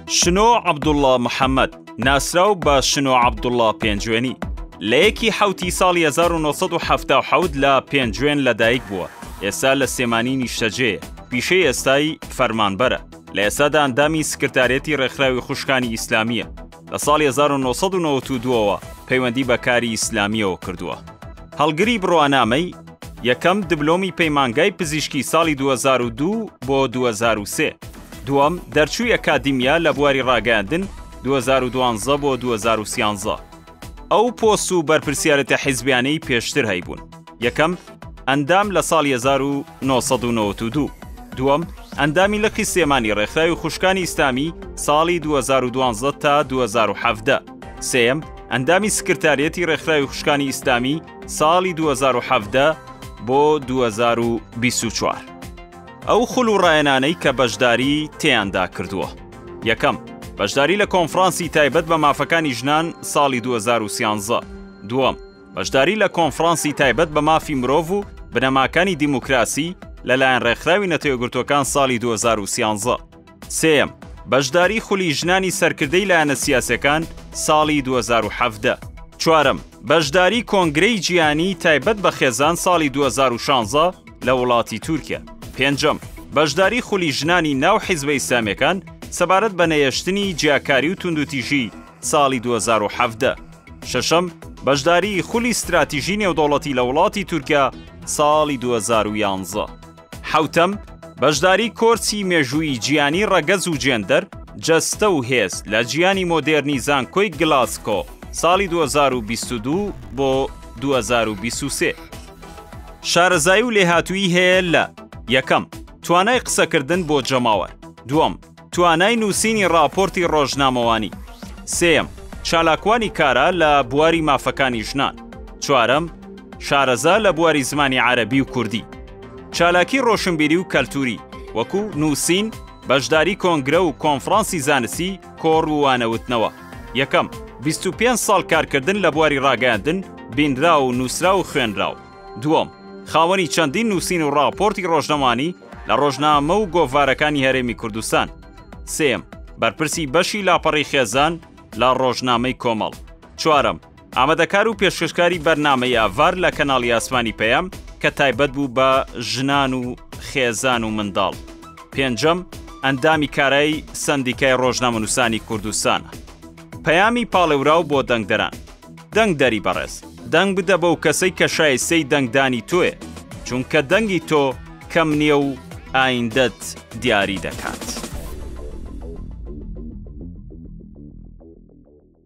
شنۆ عەبدوڵڵا محەممەد ناسراو بە شنۆ عەبدوڵڵا پێنجوێنی لە 1 ساڵی 1970 لە پێنجوێن لەدایک بووە. ئێستا لە سێمانی نیشتەجێیە، پیشەی ئێستای فەرمانبەرە. لە ئێستادا ئەندامی سکرتارێتی ڕێکخراوی خوشکانی ئیسلامیە. لە ساڵی 1992ەوە پەیوەندی بە کاری ئیسلامیەوە کردووە. هەڵگری بڕوانامەی یەکەم دیبلۆمی پەیمانگای پزیشکی ساڵی 2002 بۆ 2003. دووەم دەرچووی ئەکادیمیا لە بواری ڕاگەاندن 2012 بۆ 2013. ئەو پۆست و بەرپرسیارەتە حیزبیانەی پێشتر هەیبوون. یەکەم ئەندام لە ساڵی 1992. دووەم ئەندامی لەقی سێمانی ڕێکخراوی خوشکانی ئیسلامی ساڵی 2012 تا 2017. سێم ئەندامی سکرتارێتی ڕێکخراوی خوشکانی ئیسلامی ساڵی 2017 بۆ 2024. ئەو خول و ڕایەنانەی کە بەشداری تێیاندا کردووە. یەکەم بەشداری لە کۆنفرانسی تایبەت بە مافەکانی ژنان ساڵی 2013. دووەم بەشداری لە کۆنفرانسی تایبەت بە مافی مرۆڤ و بنەماکانی دیموکراسی لەلایەن ڕێکخراوی نەتەوەیەکگرتووەکان ساڵی 2013. سێم بەشداری خولی ژنانی سەرکردەی لایەنە سیاسەکان ساڵی 2017. چوارم بەشداری کۆنگرەی جیهانی تایبەت بە خێزان ساڵی 2016 لە وڵاتی تورکیا. پێنجەم بەشداری خولی ژنانی ناو حیزبە ئیسلامیەکان سەبارەت بە نەیەشتنی جیاکاری و توندوتیژی ساڵی 2017. شەشەم بەشداری خولی استراتیژی نێودەوڵەتی لە وڵاتی تورکیا ساڵی 2011. حوتەم بەشداری کۆرسی مێژووی جیانی ڕەگەز و جێندەر جەستە و هێز لە جیانی مۆدێرنی زانکۆی گلاسکۆ ساڵی 2022 بۆ 2023. شارەزایی و لێهاتووی هەیە لە: یەکەم توانای قسەکردن بۆ جەماوەر. دووەم توانای نووسینی راپۆرتی ڕۆژنامەوانی. سێم چالاکوانی کارە لە بواری مافەکانی ژنان. چوارەم شارەزا لە بواری زمانی عەرەبی و کوردی. چالاکی ڕۆشنبیری و کەلتوری وەکو نووسین، بەشداری کۆنگرە و کۆنفرانسی زانستی کۆڕ و وانەوتنەوە. یەکەم 25 ساڵ کارکردن لە بواری ڕاگەاندن، بینرا و نووسرا و خوێنراو. دووەم خاوەنی چەندین نووسین و راپۆرتی ڕۆژنەمانی لە ڕۆژنامە و گۆڤارەکانی هەرێمی کوردستان. سێم بەرپرسی بەشی لاپەڕی خێزان لە ڕۆژنامەی کۆمەڵ. چوارم ئامادەکار و پێشکەشکاری بەرنامەی ئاڤار لە کەناڵی ئاسمانی پەیام کە تایبەت بوو بە ژنان و خێزان و منداڵ. پێنجەم ئەندامی کارایی سەندیکای ڕۆژنامەنووسانی کوردستانە. پەیامی پاڵێوراو بۆ دەنگدەران. دەنگدەری بەڕێز، دەنگ بدە بەو کەسەی کە شایستەی دەنگدانی تۆیە، چونکە دەنگی تۆ کەم نییە و ئایندەت دیاری دەکات.